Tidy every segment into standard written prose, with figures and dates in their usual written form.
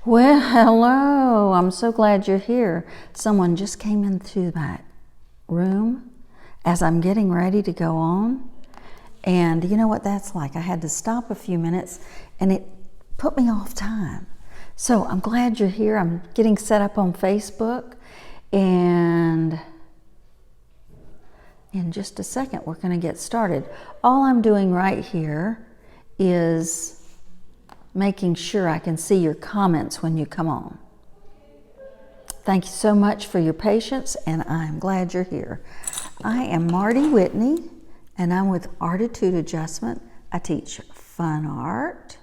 Well, hello. I'm so glad you're here. Someone just came into my room as I'm getting ready to go on. And you know what that's like? I had to stop a few minutes and it put me off time. So I'm glad you're here. I'm getting set up on Facebook. And in just a second, we're going to get started. All I'm doing right here is making sure I can see your comments when you come on. Thank you so much for your patience, and I'm glad you're here. I am Marty Whitney, and I'm with ARTitude Adjustment. I teach fun art,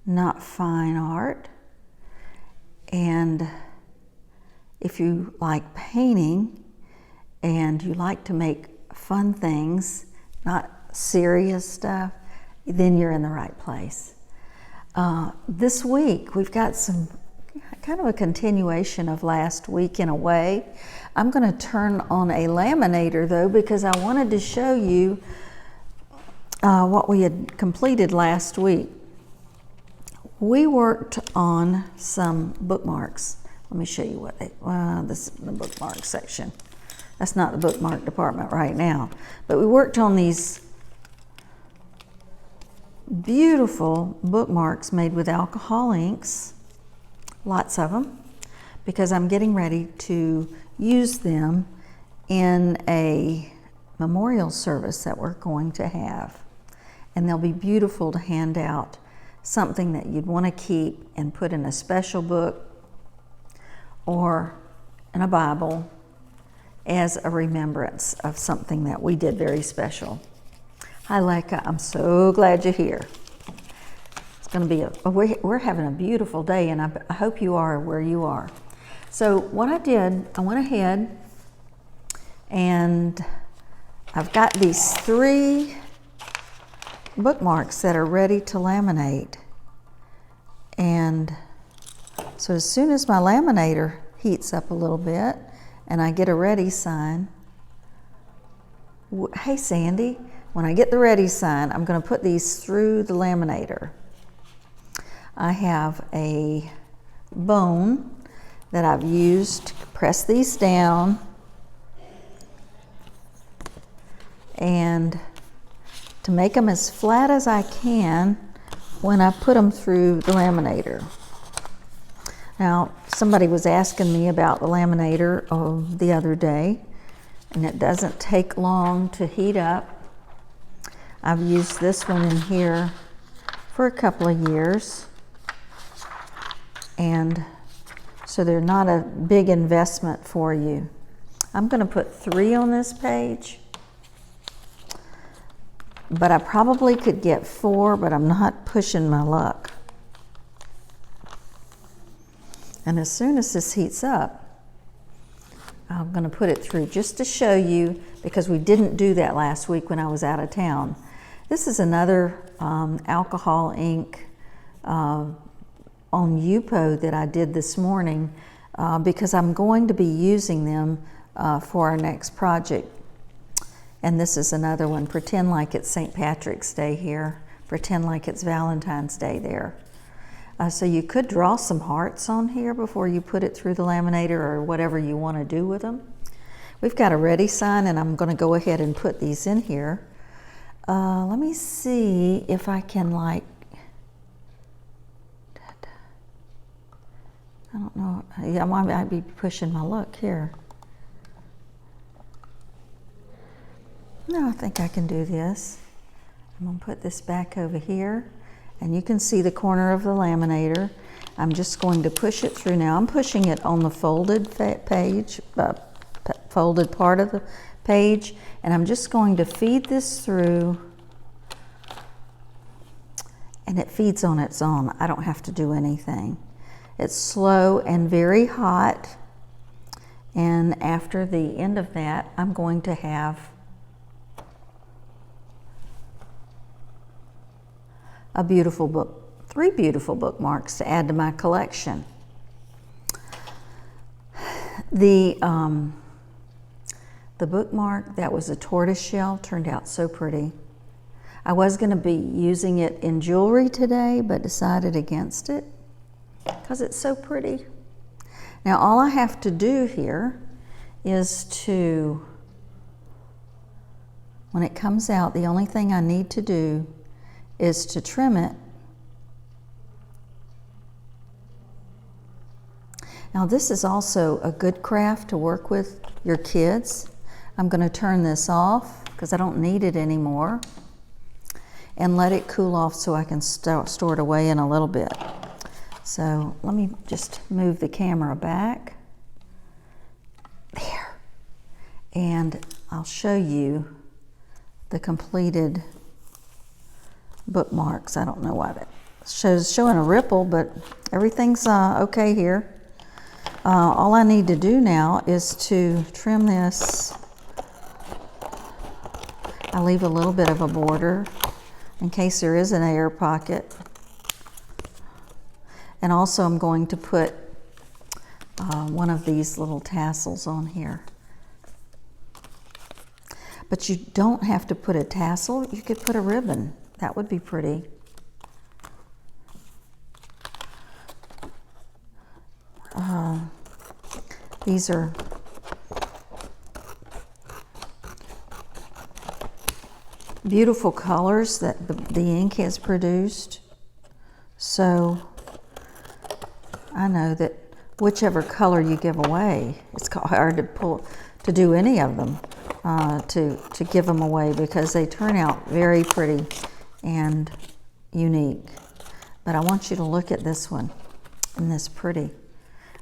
not fine art. And if you like painting and you like to make fun things, not serious stuff, then you're in the right place. This week, we've got some kind of a continuation of last week in a way. I'm going to turn on a laminator though, because I wanted to show you what we had completed last week. We worked on some bookmarks. Let me show you what this is the bookmark section. That's not the bookmark department right now, but we worked on these beautiful bookmarks made with alcohol inks, lots of them, because I'm getting ready to use them in a memorial service that we're going to have. And they'll be beautiful to hand out, something that you'd want to keep and put in a special book or in a Bible as a remembrance of something that we did very special. Hi, Lekka. I'm so glad you're here. It's going to be we're having a beautiful day, and I hope you are where you are. So what I did, I went ahead and I've got these 3 bookmarks that are ready to laminate. And so as soon as my laminator heats up a little bit and I get a ready sign, hey Sandy, when I get the ready sign, I'm going to put these through the laminator. I have a bone that I've used to press these down and to make them as flat as I can when I put them through the laminator. Now, somebody was asking me about the laminator the other day, and it doesn't take long to heat up. I've used this one in here for a couple of years, and so they're not a big investment for you. I'm going to put 3 on this page, but I probably could get 4, but I'm not pushing my luck. And as soon as this heats up, I'm going to put it through just to show you, because we didn't do that last week when I was out of town. This is another alcohol ink on Yupo that I did this morning because I'm going to be using them for our next project. And this is another one. Pretend like it's St. Patrick's Day here. Pretend like it's Valentine's Day there. So you could draw some hearts on here before you put it through the laminator, or whatever you want to do with them. We've got a ready sign, and I'm going to go ahead and put these in here. Let me see if I can, I don't know, I might be pushing my luck here. No, I think I can do this. I'm going to put this back over here, and you can see the corner of the laminator. I'm just going to push it through now. I'm pushing it on the folded page, folded part of the page, and I'm just going to feed this through, and it feeds on its own. I don't have to do anything. It's slow and very hot, and after the end of that, I'm going to have a beautiful book, 3 beautiful bookmarks to add to my collection. The bookmark that was a tortoiseshell turned out so pretty. I was going to be using it in jewelry today, but decided against it. because it's so pretty. Now all I have to do here is to, when it comes out, the only thing I need to do is to trim it. Now this is also a good craft to work with your kids. I'm going to turn this off because I don't need it anymore and let it cool off so I can store it away in a little bit. So let me just move the camera back. There. And I'll show you the completed bookmarks. I don't know why that showing a ripple, but everything's okay here. All I need to do now is to trim this. I leave a little bit of a border in case there is an air pocket. And also I'm going to put one of these little tassels on here. But you don't have to put a tassel, you could put a ribbon. That would be pretty. These are beautiful colors that the ink has produced. So I know that whichever color you give away, it's hard to do any of them, to give them away because they turn out very pretty and unique. But I want you to look at this one, and this pretty.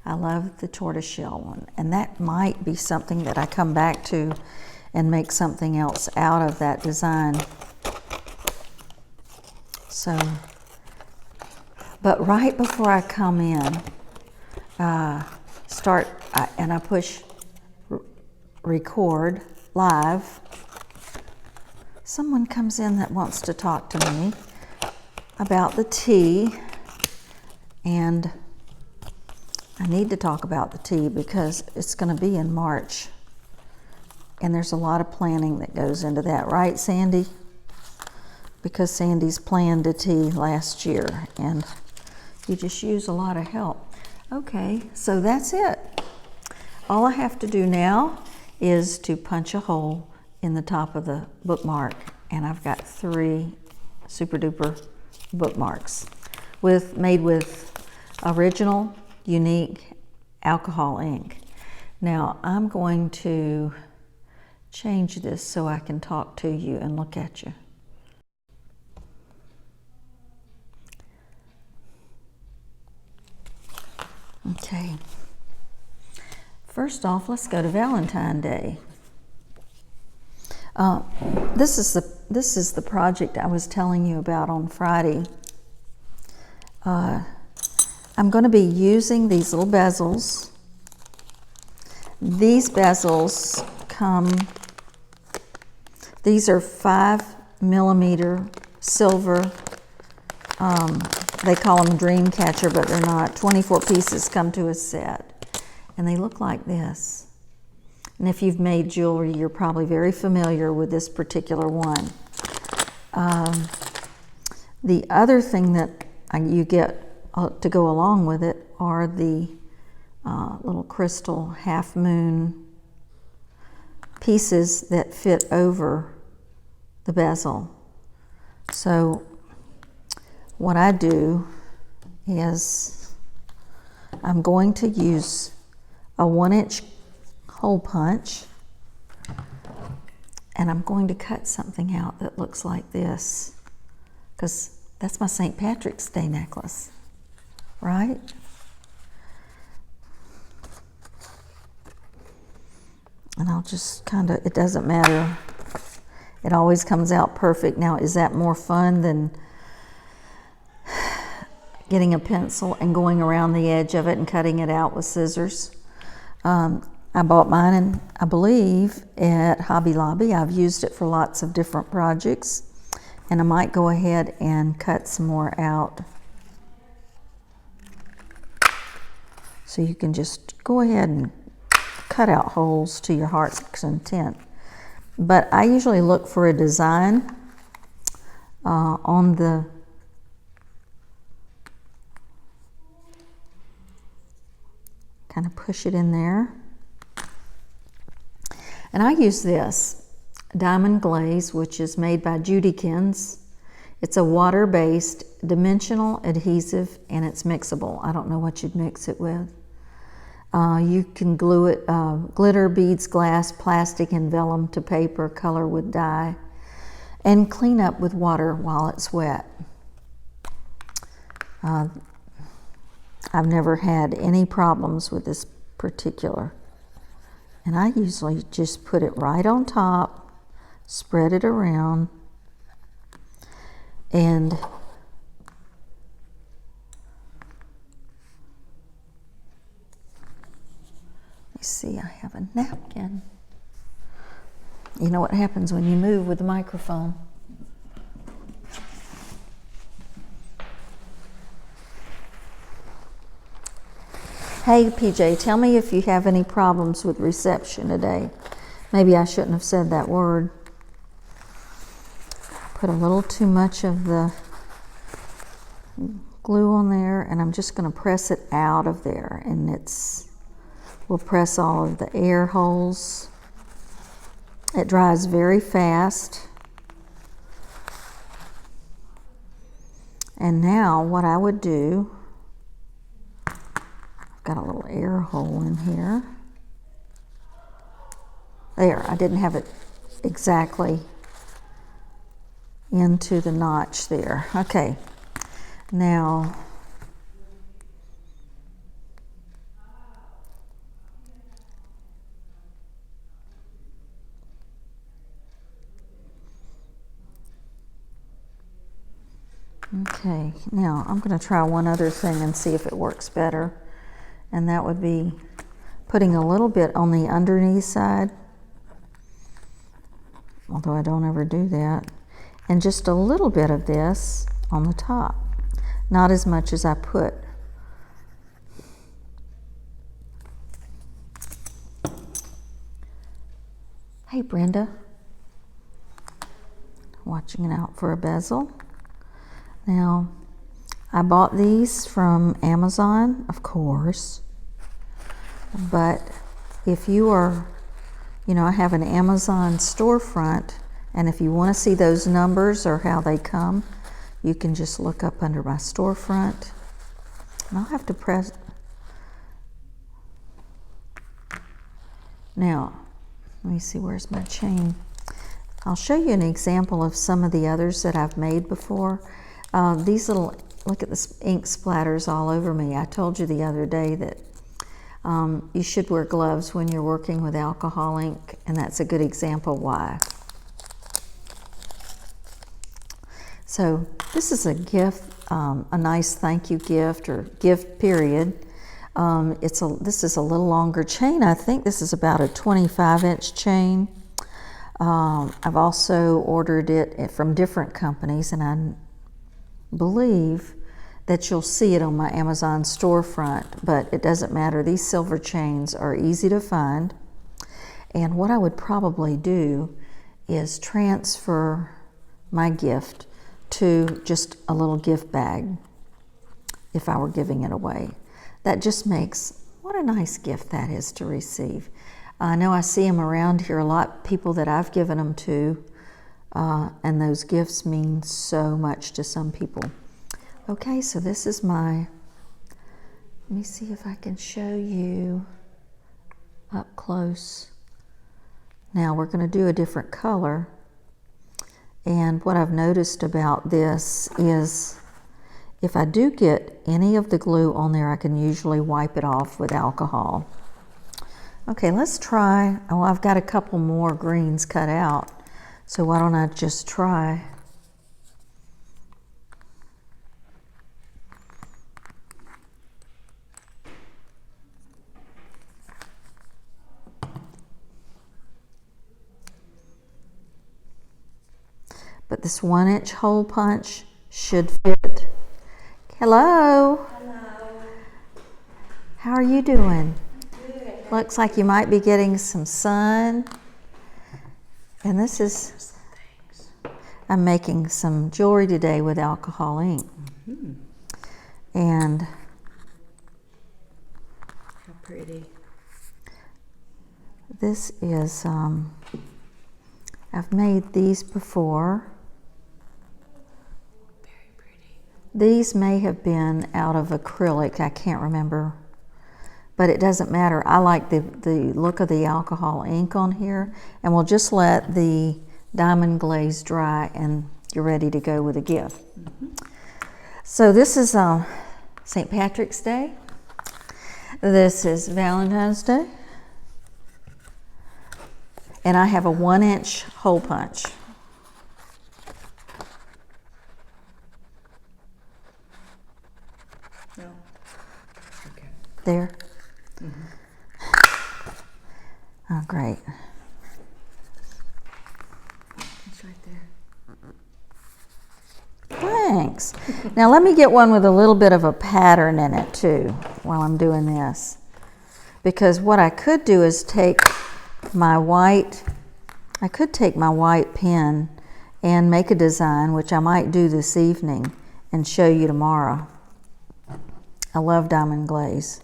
I love the tortoiseshell one, and that might be something that I come back to and make something else out of that design. So, but right before I come in, and I push record live, someone comes in that wants to talk to me about the tea, and I need to talk about the tea because it's going to be in March, and there's a lot of planning that goes into that, right, Sandy? Because Sandy's planned a tea last year, and you just use a lot of help. Okay, so that's it. All I have to do now is to punch a hole in the top of the bookmark, and I've got 3 super duper bookmarks made with original unique alcohol ink. Now I'm going to change this so I can talk to you and look at you. Okay. First off, let's go to Valentine's Day. This is the project I was telling you about on Friday. I'm going to be using these little bezels. These bezels these are 5mm silver. They call them dream catcher, but they're not. 24 pieces come to a set, and they look like this. And if you've made jewelry, you're probably very familiar with this particular one. The other thing that you get to go along with it are the little crystal half moon pieces that fit over the bezel. So what I do is I'm going to use a 1-inch hole punch, and I'm going to cut something out that looks like this, because that's my St. Patrick's Day necklace, right? And I'll just it doesn't matter. It always comes out perfect. Now, is that more fun than getting a pencil and going around the edge of it and cutting it out with scissors? I bought mine, and I believe at Hobby Lobby. I've used it for lots of different projects, and I might go ahead and cut some more out. So you can just go ahead and cut out holes to your heart's content. But I usually look for a design on kind of push it in there. And I use this Diamond Glaze, which is made by Judykins. It's a water-based dimensional adhesive, and it's mixable. I don't know what you'd mix it with. You can glue it, glitter, beads, glass, plastic, and vellum to paper, color with dye, and clean up with water while it's wet. I've never had any problems with this particular. And I usually just put it right on top, spread it around, and let me see, I have a napkin. You know what happens when you move with the microphone. Hey PJ, tell me if you have any problems with reception today. Maybe I shouldn't have said that word. Put a little too much of the glue on there, and I'm just going to press it out of there, and we'll press all of the air holes. It dries very fast. And now what I would do, got a little air hole in here. There, I didn't have it exactly into the notch there. Okay, now I'm going to try one other thing and see if it works better. And that would be putting a little bit on the underneath side, although I don't ever do that, and just a little bit of this on the top, not as much as I put. Hey Brenda, watching it out for a bezel. Now, I bought these from Amazon, of course, but if you are, I have an Amazon storefront, and if you want to see those numbers or how they come, you can just look up under my storefront. And I'll have to press. Now, let me see, where's my chain? I'll show you an example of some of the others that I've made before. These little, look at this ink splatters all over me. I told you the other day that you should wear gloves when you're working with alcohol ink, and that's a good example why. So this is a gift, a nice thank you gift or gift period. This is a little longer chain. I think this is about a 25-inch chain. I've also ordered it from different companies, and I believe that you'll see it on my Amazon storefront, but it doesn't matter. These silver chains are easy to find. And what I would probably do is transfer my gift to just a little gift bag if I were giving it away. That just makes, what a nice gift that is to receive. I know I see them around here a lot, people that I've given them to, and those gifts mean so much to some people. Okay, so this is let me see if I can show you up close. Now we're going to do a different color, and what I've noticed about this is if I do get any of the glue on there, I can usually wipe it off with alcohol. Okay, let's try, I've got a couple more greens cut out, so why don't I just try. But this 1-inch hole punch should fit. Hello. Hello. How are you doing? Good. Looks like you might be getting some sun. And this is, I'm making some jewelry today with alcohol ink. Mm-hmm. And pretty. This is, I've made these before. Very pretty. These may have been out of acrylic, I can't remember. But it doesn't matter. I like the look of the alcohol ink on here, and we'll just let the diamond glaze dry and you're ready to go with a gift. So this is St. Patrick's Day. This is Valentine's Day. And I have a 1-inch hole punch. No. Okay. There. Oh, great. It's right there. Thanks. Now let me get one with a little bit of a pattern in it too while I'm doing this. Because what I could do is take my white pen and make a design, which I might do this evening and show you tomorrow. I love diamond glaze.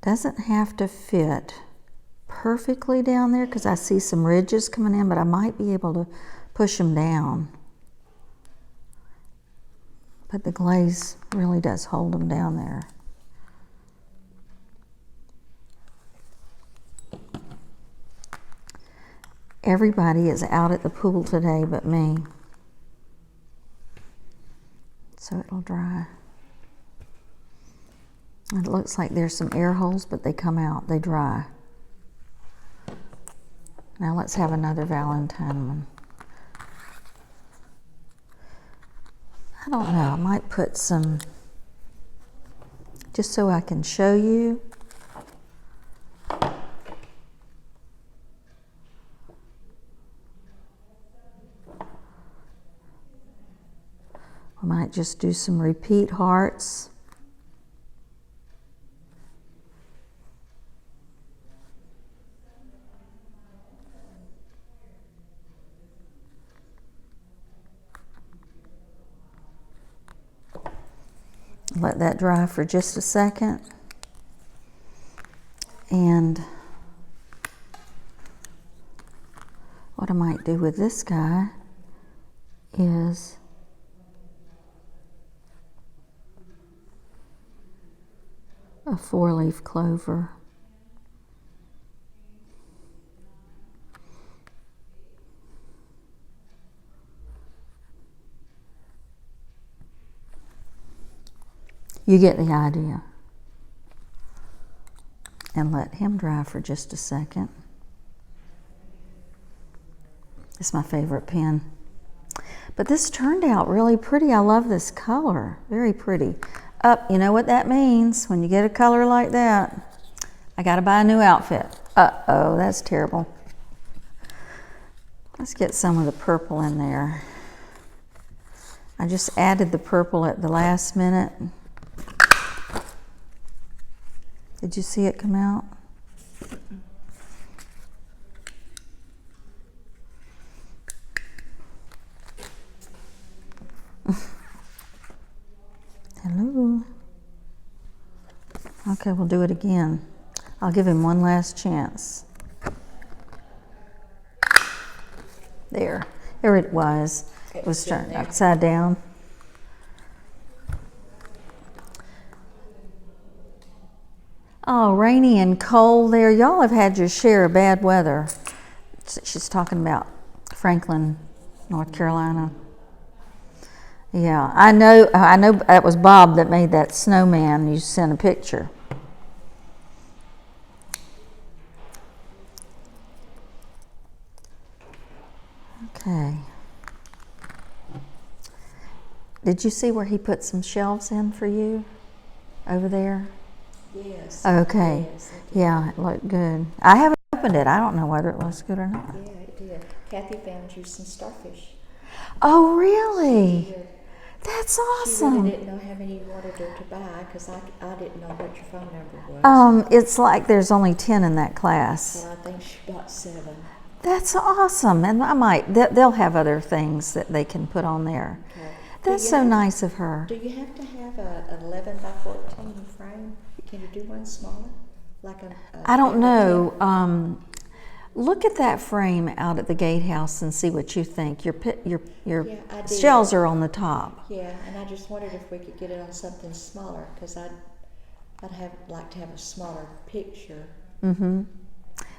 Doesn't have to fit perfectly down there because I see some ridges coming in, but I might be able to push them down. But the glaze really does hold them down there. Everybody is out at the pool today but me. So it'll dry. It looks like there's some air holes, but they come out, they dry. Now let's have another Valentine one. I don't know, I might put some, just so I can show you. I might just do some repeat hearts. Let that dry for just a second. And what I might do with this guy is a 4-leaf clover. You get the idea. And let him dry for just a second. It's my favorite pen. But this turned out really pretty. I love this color. Very pretty. You know what that means when you get a color like that? I gotta buy a new outfit. Uh-oh, that's terrible. Let's get some of the purple in there. I just added the purple at the last minute. Did you see it come out? Hello. Okay, we'll do it again. I'll give him one last chance. There it was. It was turned upside down. Oh, rainy and cold there. Y'all have had your share of bad weather. She's talking about Franklin, North Carolina. Yeah, I know that was Bob that made that snowman. You sent a picture. Okay. Did you see where he put some shelves in for you over there? Yes. Okay. Yes, yeah, it looked good. I haven't opened it. I don't know whether it looks good or not. yeah, it did. Kathy found you some starfish. Oh, really? She did. That's She awesome. really didn't know how many you wanted her to buy because I didn't know what your phone number was. It's like there's only 10 in that class. But I think she bought 7. That's awesome, and I might, they'll have other things that they can put on there. Okay. That's so nice of her. Do you have to have an 11 by 14 frame? Can you do one smaller? Like a I don't 10 by 10? know. Look at that frame out at the gatehouse and see what you think. Your Yeah, I did. shells are on the top. Yeah, and I just wondered if we could get it on something smaller, because I'd like to have a smaller picture. Mm-hmm.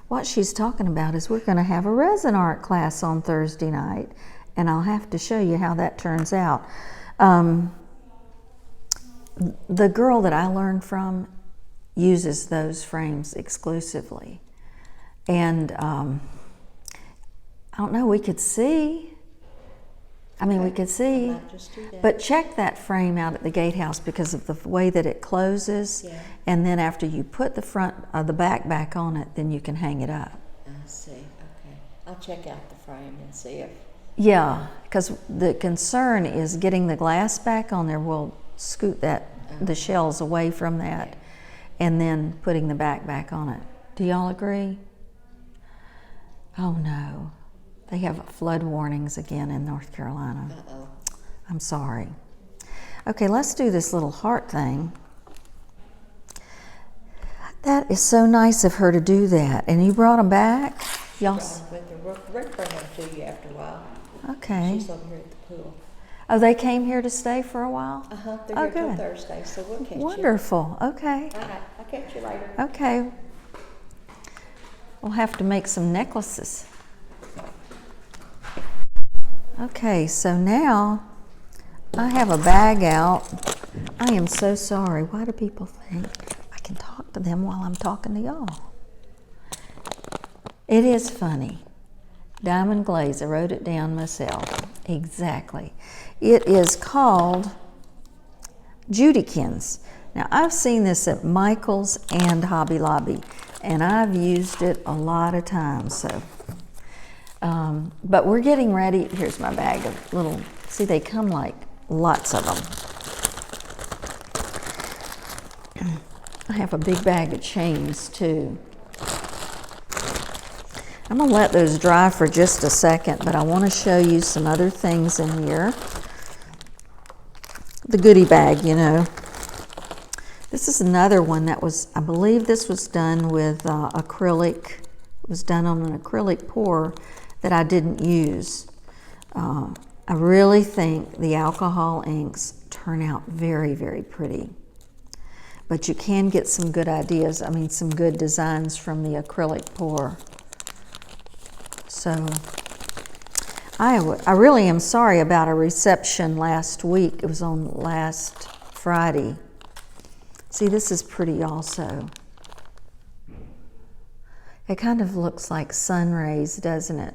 What she's talking about is we're going to have a resin art class on Thursday night, and I'll have to show you how that turns out. The girl that I learned from uses those frames exclusively. And I don't know, we could see. I mean, we could see. I might just do that. But check that frame out at the gatehouse because of the way that it closes. Yeah. And then after you put the back on it, then you can hang it up. I see. Okay. I'll check out the frame and see if. Yeah, because the concern is getting the glass back on there will scoot the shells away from that, and then putting the back on it. Do y'all agree? Oh no, they have flood warnings again in North Carolina. Uh-oh. I'm sorry. Okay, let's do this little heart thing. That is so nice of her to do that. And you brought them back? Y'all. Rick bring them to you after a while. Okay. She's over here at the pool. Oh, they came here to stay for a while? They're here till Thursday, so we'll catch you. Wonderful. Okay. All right, I'll catch you later. Okay. We'll have to make some necklaces. Okay, so now I have a bag out. I am so sorry. Why do people think I can talk to them while I'm talking to y'all? It is funny. Diamond glaze, I wrote it down myself. Exactly. It is called Judykins. Now, I've seen this at Michael's and Hobby Lobby, and I've used it a lot of times. So, but we're getting ready. Here's my bag of little, see, they come like lots of them. I have a big bag of chains too. I'm gonna let those dry for just a second, but I wanna show you some other things in here. The goodie bag, you know. This is another one that was, I believe this was done with acrylic. It was done on an acrylic pour that I didn't use. I really think the alcohol inks turn out very, very pretty. But you can get some good ideas, I mean some good designs from the acrylic pour. So I really am sorry about a reception last week. It was on last Friday. See, this is pretty also. It kind of looks like sun rays, doesn't it?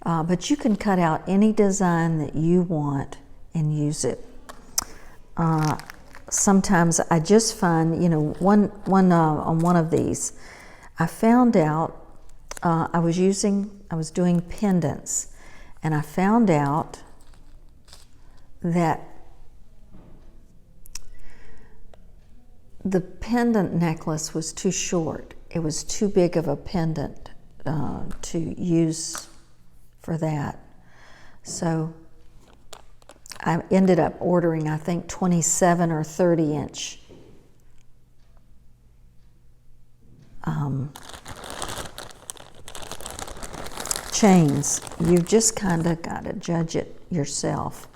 But you can cut out any design that you want and use it. Sometimes I just find, you know, on one of these, I found out I was doing pendants, and I found out that the pendant necklace was too short. It was too big of a pendant to use for that. So I ended up ordering, I think, 27 or 30 inch chains. You've just kind of got to judge it yourself.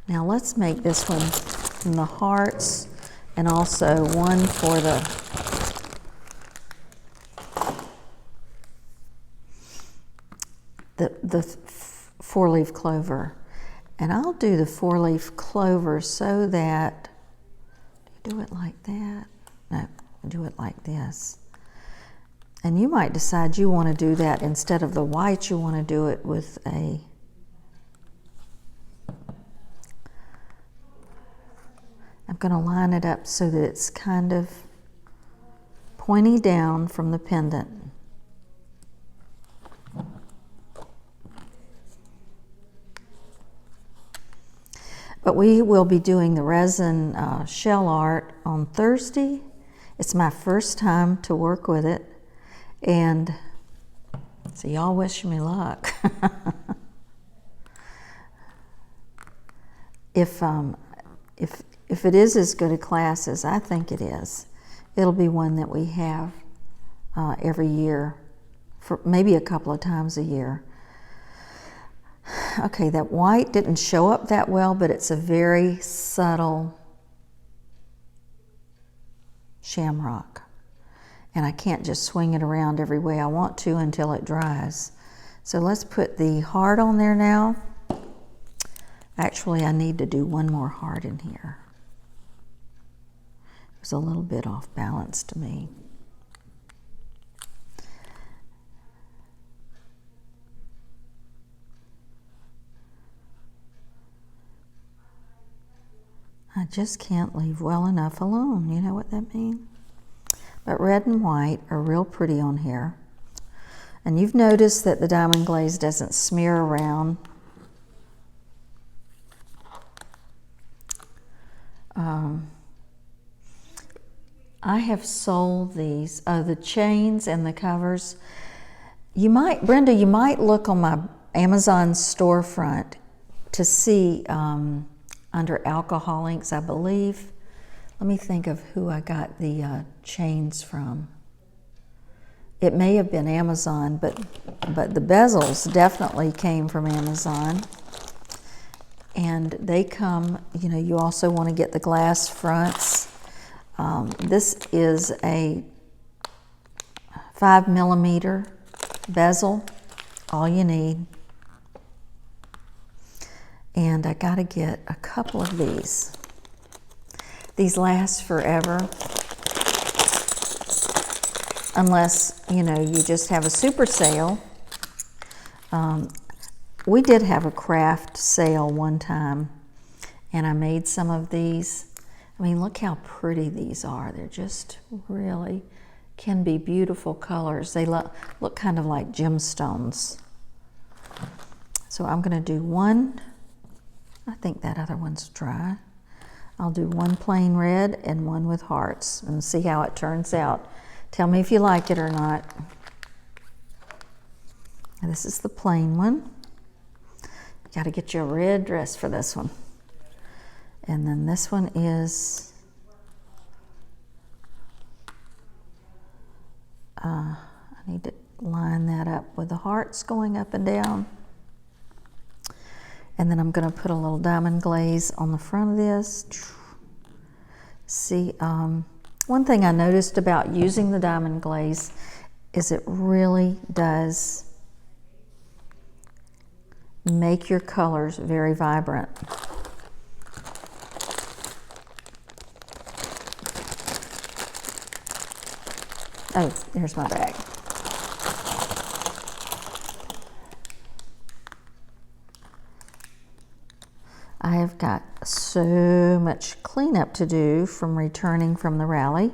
Now let's make this one from the hearts, and also one for the four-leaf clover. And I'll do the four-leaf clover so that, do it like that? No, do it like this. And you might decide you want to do that instead of the white, you want to do it with a I'm going to line it up so that it's kind of pointy down from the pendant. But we will be doing the resin shell art on Thursday. It's my first time to work with it, and So y'all wish me luck. If it is as good a class as I think it is, it'll be one that we have every year, for maybe a couple of times a year. Okay, that white didn't show up that well, but it's a very subtle shamrock. And I can't just swing it around every way I want to until it dries. So let's put the heart on there now. Actually, I need to do one more heart in here. It was a little bit off balance to me. I just can't leave well enough alone. You know what that means? But red and white are real pretty on here. And you've noticed that the diamond glaze doesn't smear around. I have sold these, the chains and the covers. You might, Brenda, you might look on my Amazon storefront to see under alcohol inks, I believe. Let me think of who I got the chains from. It may have been Amazon, but the bezels definitely came from Amazon. And they come, you know, you also want to get the glass fronts. This is a 5mm bezel, all you need. And I got to get a couple of these. These last forever, unless, you know, you just have a super sale. We did have a craft sale one time, and I made some of these. I mean, look how pretty these are. They're just really can be beautiful colors. They look kind of like gemstones. So I'm going to do one. I think that other one's dry. I'll do one plain red and one with hearts and see how it turns out. Tell me if you like it or not. This is the plain one. You got to get you a red dress for this one. And then this one is I need to line that up with the hearts going up and down. And then I'm going to put a little diamond glaze on the front of this. See, one thing I noticed about using the diamond glaze is it really does make your colors very vibrant. Oh, there's my bag. I have got so much cleanup to do from returning from the rally.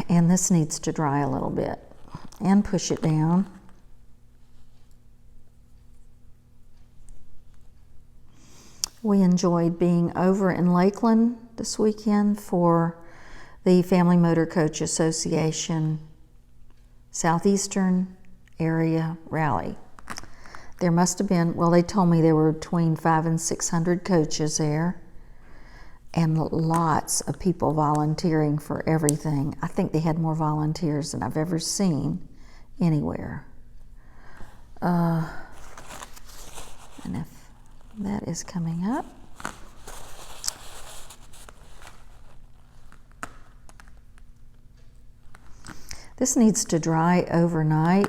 And this needs to dry a little bit and push it down. We enjoyed being over in Lakeland this weekend for the Family Motor Coach Association Southeastern Area Rally. There must have been, well, they told me there were between 500 and 600 coaches there, and lots of people volunteering for everything. I think they had more volunteers than I've ever seen anywhere. And if that is coming up. This needs to dry overnight.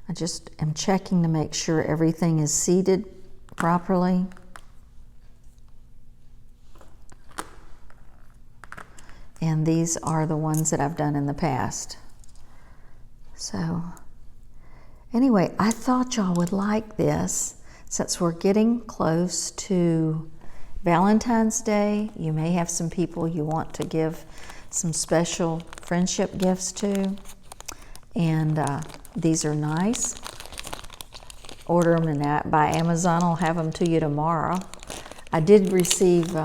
I just am checking to make sure everything is seated properly. And these are the ones that I've done in the past. So anyway, I thought y'all would like this. Since we're getting close to Valentine's Day, you may have some people you want to give some special friendship gifts to. And these are nice. Order them by Amazon. I'll have them to you tomorrow. I did receive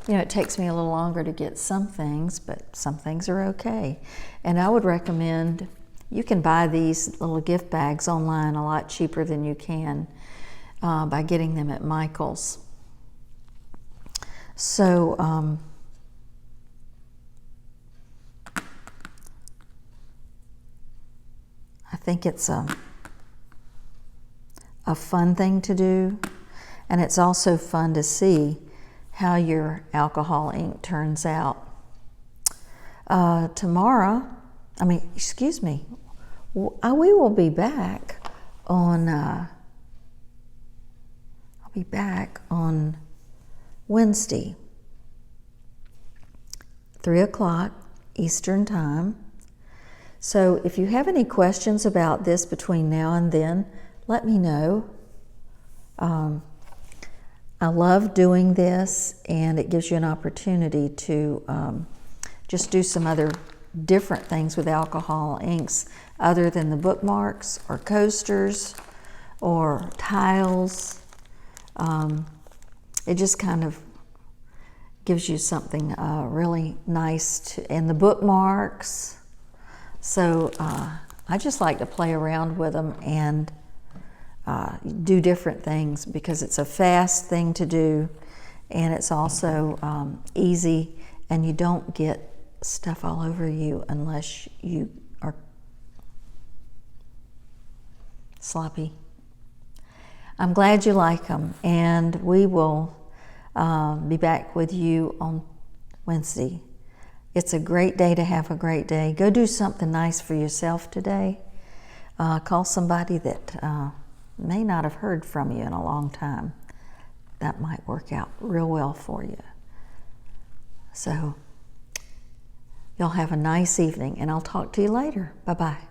You know, it takes me a little longer to get some things, but some things are okay. And I would recommend, you can buy these little gift bags online a lot cheaper than you can by getting them at Michael's. So, I think it's a fun thing to do, and it's also fun to see how your alcohol ink turns out. Tomorrow, we will be back on, I'll be back on Wednesday, 3 o'clock Eastern Time. So if you have any questions about this between now and then, let me know. I love doing this, and it gives you an opportunity to just do some other different things with alcohol inks other than the bookmarks or coasters or tiles. It just kind of gives you something really nice and the bookmarks. So I just like to play around with them and do different things because it's a fast thing to do, and it's also easy, and you don't get stuff all over you unless you are sloppy. I'm glad you like them, and we will be back with you on Wednesday. It's a great day to have a great day. Go do something nice for yourself today. Call somebody that may not have heard from you in a long time. That might work out real well for you. So, y'all have a nice evening, and I'll talk to you later. Bye-bye.